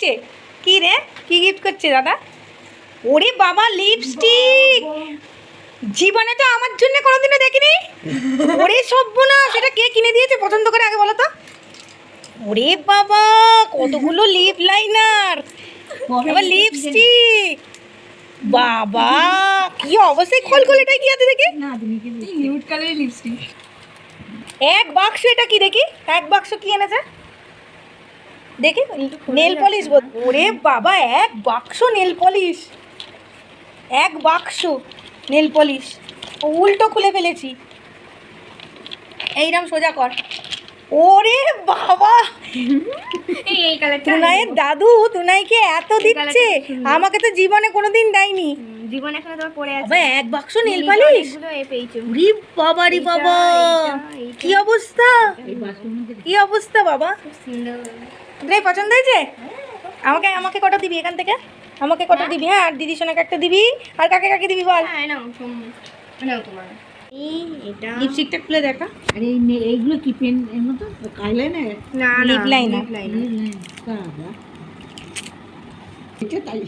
দিচ্ছে? কি রে, কি গিফট করছে দাদা? ওরে বাবা, লিপস্টিক! জীবনে তো আমার জন্য কোনোদিনও দেখিনি। ওরে সব্বনা, সেটা কে কিনে দিয়েছে পছন্দ করে আগে বলো তো? ওরে বাবা, কতগুলো লিপ লাইনার, আবার লিপস্টিক! বাবা কি অবশ্যই, খোল খোল, এটা কি আছে দেখি? নিউড কালারের লিপস্টিক। এক বাক্স, এটা কি দেখি? এক বাক্স কি এনেছে দেখি? Nail polish. ওরে বাবা, এক বাক্স নেল পলিশ, এক বাক্স নেল পলিশ। উল্টো খুলে ফেলেছি, এইরকম সোজা কর। ওরে বাবা, এই কালারটা তুনাইয়ের দাদু তুনাইকে এত দিচ্ছে, আমাকে তো জীবনে কোনোদিন দেয়নি। জীবন এখনো তোমার পড়ে আছে। আবে এক বাক্স নেল পলিশ! এগুলো এ পেয়েছো। রি বাবা রে বাবা, কি অবস্থা, কি অবস্থা বাবা! খুব সুন্দর। রে পছন্দ হয়েছে? আমাকে আমাকে কটা দিবি এখান থেকে? আমাকে কটা দিবি? হ্যাঁ, আর দিদি সোনাকে একটা দিবি, আর কাকে কাকে দিবি বল? হ্যাঁ নাও, নাও তোমার। এই এটা লিপস্টিকটা খুলে দেখা। আরে এইগুলো কি পেন এর মতো আইলাইনার? না লিপ লাইনার। বাবা এটা তাই